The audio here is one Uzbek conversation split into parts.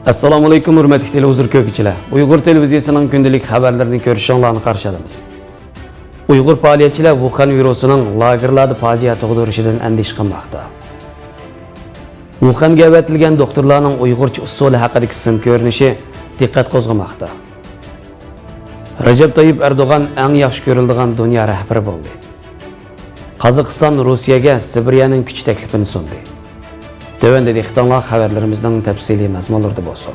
Assalomu alaykum hurmatli televizor ko'ruvchilar. Uyg'ur televiziyasining kundalik xabarlarini ko'rishingizni qarshi olamiz. Uyg'ur faoliyatchilar Wuhan virusining lagerlarda fojia tug'dirishidan andish qilmoqda. Wuhanga avatilgan doktorlarning Uyg'urcha usuli haqidagi sin ko'rinishi diqqat qo'zg'amoqda. Recep Tayyip Erdo'g'an eng yaxshi ko'riladigan dunyo rahbari bo'ldi. Qozog'iston Rossiyaga Sibiriyaning kuch taklifini sundi. Tövende dehqonlar xabarlarimizning tafsiliy mazmunlarida bo'lsin.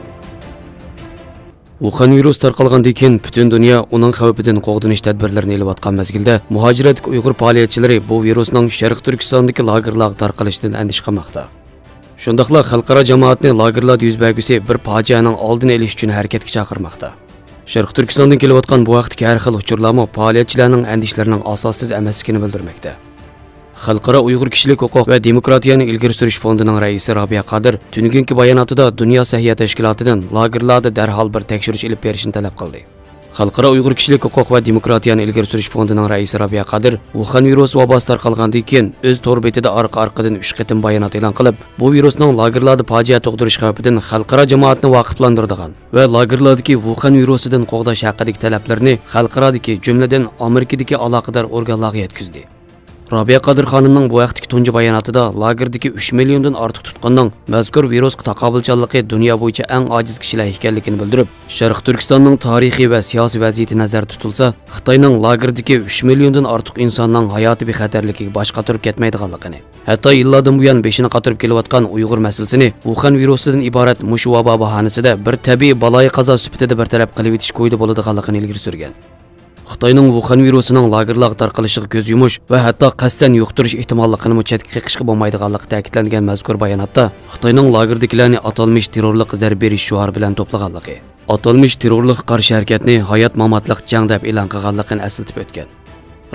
Wuhan virus tarqalgandan keyin butun dunyo uning xavfidan qo'g'dinish tadbirlarini olib atgan mezgilda muhojiratga Uyg'ur faoliyatchilari bu virusning Sharq Turkistondagi lagerlarga tarqalishidan andish qilmoqda. Shundaqla xalqaro jamoatni lagerlarda yuz bergusi bir fojianing oldini olish uchun harakatga chaqirmoqda. Sharq Turkistondan kelib atgan bu vaqtdagi har xil uchurlarmi faoliyatchilarning andishlarining asossiz emasligini bildirmoqda. Xalqaro Uyg'ur kishilik huquq va demokratiyani ilgari surish fondining raisi Robiya Qadir tungi bayonotida Dunyo sahiyat tashkilotidan lagerlarda darhol bir tekshirish olib berishni talab qildi. Xalqaro Uyg'ur kishilik huquq va demokratiyani ilgari surish fondining raisi Robiya Qadir Wuhan virusi vabosi tarqalgandan keyin o'z to'r betida orqa-orqadan 3 qatim bayonot e'lon qilib, bu virusning lagerlarda fojia tug'dirish xavfidan xalqaro jamoatni vaqiflantiradigan va lagerlardagi Wuhan virusidan qo'g'dash haqidagi talablarni xalqarodagi, jumladan Amerikadagi aloqador organlarga yetkazdi. Robiya Qadir xonimning bu vaqtdagi tunji bayonotida lagerdagi 3 milliondan ortiq tutqunning mazkur virusga taqobilchanligi dunyo bo'yicha eng ojiz kishilar ekanligini bildirib, Sharq Turkistonning tarixiy va siyosiy vaziyati nazarda tutilsa, Xitoyning lagerdagi 3 milliondan ortiq insonning hayoti bexatarligiga bosh qotirib ketmaydiganligini, hatto yillardan buyon beshini qotirib kelayotgan Uyg'ur masalasini Wuhan virusidan iborat mushu vabo bahonasida bir tabiiy baloyi qazo sifatida bartaraf qilib etish qo'ydi bo'ladiganligini ilgari surgan. Xitoyning Wuhan virusining lagerlarga tarqalishiga ko'z yumish va hatto qasddan yuqtirish ehtimolligini chetga qeqishga bo'lmaydiganligi ta'kidlangan mazkur bayonotda Xitoyning lagerdagilarni atalmish terrorlik zarb berish shuari bilan to'plaganligi, atalmish terrorlik qarshi harakatni hayot mamotliq jang deb e'lon qilganligini eslatib o'tgan.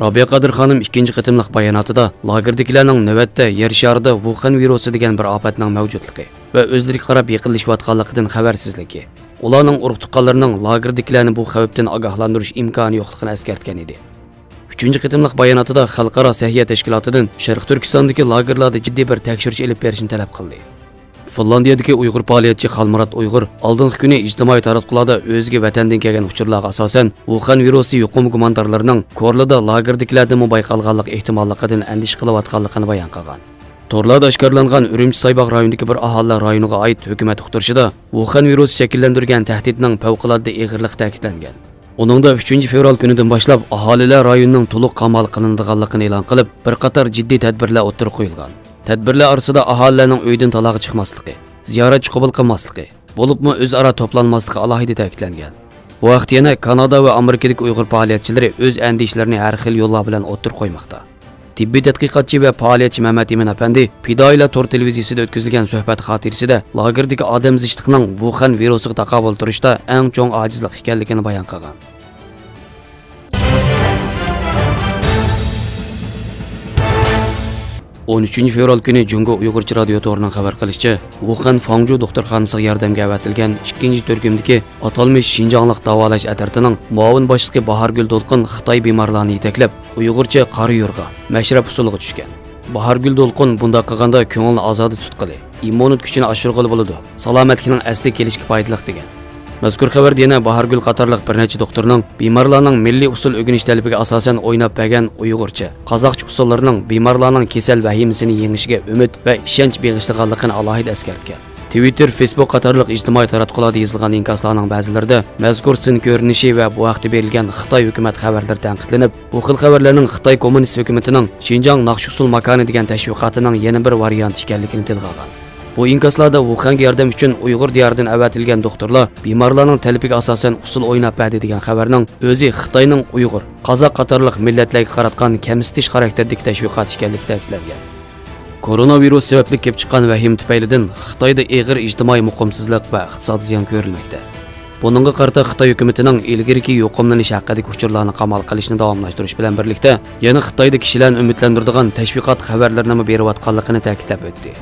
Robiya Qadir xonim ikkinchi qitimliq bayonotida lagerdagilarning navbatda yer sharida Wuhan virusi degan bir ofatning mavjudligi va o'zlariga qarab yiqilishayotganligidan xabarsizligi, ularning urug' tuqqanlarining lagerdagilarni bu xavfdan ogohlantirish imkoni yo'qligini eskartgan edi. Uchinchi qitimliq bayonotida xalqaro sahiya tashkilotidan Sharq Turkistondagi lagerlarda jiddiy bir tekshirish olib berishni talab qildi. Finlandiyadagi Uyg'ur faoliyatchi Xalmurat Uyg'ur oldingi kuni ijtimoiy taratqularda o'ziga vatandan kelgan uchurlarga asosan Wuhan virusi yuqum gumondorlarining Korlida lagerdagilardan bayqalganlik ehtimolligidan andish qilayotganligini bayon qilgan. Torlarda oshkorlangan Urumchi Saybaq rayonidagi bir aholilar rayoniga oid hukumat uqtirishida Wuhan virusi shakllantirgan tahdidning favqulodda og'irligi ta'kidlangan. Uningda 3-fevral kunidan boshlab aholilar rayonining to'liq qamal qilinadiganligini e'lon qilib, bir qator jiddiy tadbirlar o'tirib qo'yilgan. Tadbirlar orasida aholilarning uydan taloqqa chiqmasligi, ziyoratchi qabul qilmasligi, bo'libmi o'zaro to'planmasligi alohida ta'kidlangan. Bu vaqt yana Kanada va Amerikadagi Uyg'ur faoliyatchilari o'z andishlarini har xil yo'llar bilan o'tirib qo'ymoqda. Tibbiy tadqiqotchi va faoliyatchi Mehmet Emin Efendi Fidoilar to'r televiziyasida o'tkazilgan suhbat xotirasida lagerdagi odam zishtiqning Wuhan virusiga taqobil turishda eng cho'ng ojizlik ekanligini bayon qilgan. 13-fevral kuni Jungo Uyg'urcha radio to'rining xabar qilishicha, Wuhan Fangju doktorxonasiga yordamga avatilgan 2-turkumdagi atalmish Xinjianglik davolash atartining muavin boshlig'i Bahargul Dolqin Xitoy bemorlarni yetaklab, Uyg'urcha qari yo'rg'a, mashrab usuliga tushgan. Bahargul Dolqin bunda qilganda ko'ngilni ozodi tutqili, immunit kuchini oshirg'ili bo'ladi, salomatlikning asli kelishga foydali degan. Mazkur xabarda yana Bahargul qatorliq bir necha doktorning bemorlarning milliy usul o'rganish talabiga asosan o'ynab bergan Uyg'urcha, qozoqcha usullarining bemorlarning kasal vahimasini yengishiga umid va ishonch bag'ishlaganligini alohida eskartgan. Twitter, Facebook qatorliq ijtimoiy taratqularda yozilgan inkoslarning ba'zilarida mazkur sin ko'rinishi va bu vaqtda berilgan Xitoy hukumat xabarlari tanqidlanib, bu xil xabarlarning Xitoy kommunist hukumatining Xinjiang Naqshusul makoni degan tashviqotining yana bir varianti ekanligini tilga olgan. Bu inkoslarda Wuhanga yordam uchun Uyg'ur diyoridan avatilgan doktorlar bemorlarning talabiga asosan usul o'ynab berdi degan xabarning o'zi Xitoyning Uyg'ur, qozoq qatorliq millatlarga qaratgan kamsitish xarakterdagi tashviqot ekanligi ta'kidlangan. Koronavirus sababli kelib chiqqan vahim tufaylidan Xitoyda og'ir ijtimoiy muqimsizlik va iqtisodiy ziyon ko'rilmoqda. Buningga qarata Xitoy hukumatining ilgariki yo'qomlanish haqidagi uchurlarni qamal qilishni davomlashtirish bilan birlikda yana Xitoyda kishilarni umidlantiradigan tashviqot xabarlarini berayotganligini ta'kidlab o'tdi.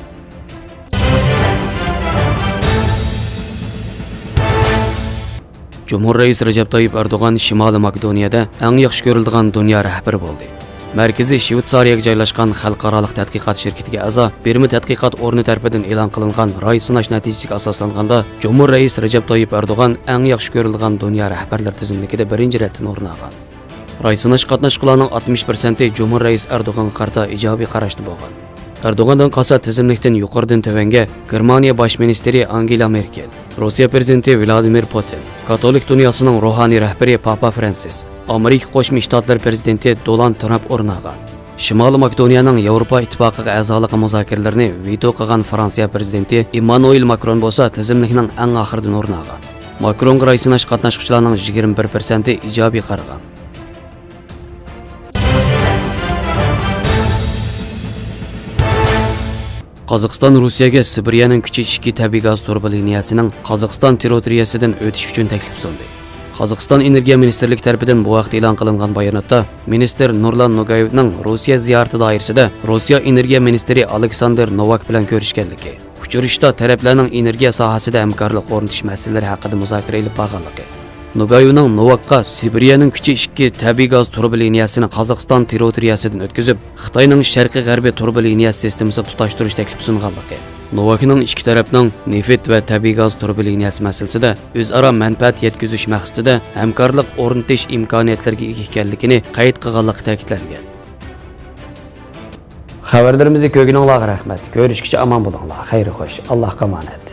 Cumhur Reis Recep Tayyip Erdo'g'an Shimoliy Makedoniyada eng yaxshi ko'riladigan dunyo rahbari bo'ldi. Markaziy Shvetsariyaga joylashgan xalqaro tadqiqot shirkatiga a'zo Birma tadqiqot o'rni tarafidan e'lon qilingan ro'y sinash natijasiga asoslanganda Cumhur Rais Recep Tayyip Erdo'g'an eng yaxshi ko'rilgan dunyo rahbarlar tizimligida birinchi ratdan o'rin olgan. Ro'y sinash qatnashchilarning 60% Cumhur Rais Erdo'g'anga qarata ijobiy qarashda bo'lgan. Erdo'g'andan qolsa tizimlikdan yuqoridan tövanga Germaniya bosh ministri Angela Merkel, Rossiya prezidenti Vladimir Putin, Katolik dunyosining ruhoniy rahbari Papa Fransis, Amerika Qo'shma Shtatlari prezidenti Donald Trump o'rin olgan. Shimoliy Makedoniyaning Yevropa ittifoqiga a'zoligi muzokaralarni veto qilgan Fransiya prezidenti Emmanuel Macron bo'lsa tizimlikning eng oxiridan o'rin olgan. Macronga ro'y sinash qatnashchilarining 21% ijobiy qaragan. Qozog'iston Rossiyaga Sibiriyaning kichik 2 tabiiy gaz turbi liniyasining Qozog'iston territoriyasidan o'tish uchun taklif sundi. Qozog'iston Energiya ministrligi tomonidan bu vaqt e'lon qilingan bayonotda ministr Nurlan Nogayevning Rossiya ziyorati doirasida Rossiya energiya ministri Aleksandr Novak bilan ko'rishganligi, uchrashishda taraflarning energiya sohasida hamkorlik o'rnatish masalalari haqida muzokara olib borganligi, Nogayevning Novakka Sibiriyaning kichik 2 tabiiy gaz turbi liniyasini Qozog'iston territoriyasidan o'tkazib, Xitoyning sharqiy g'arbiy turbi liniyasi sistemasiga tutashtirish taklifi sunganligi, Novakning ikki tarafning neft va tabiiy gaz turbi liniyasi masalasida o'zaro manfaat yetkazish maqsadida hamkorlik o'rnatish imkoniyatlariga ega ekanligini qayd qilganligi ta'kidlangan. Xabarlarimizni ko'rganingizga rahmat. Ko'rishguncha omon bo'linglar. Xayr xo'sh. Allohga omonat.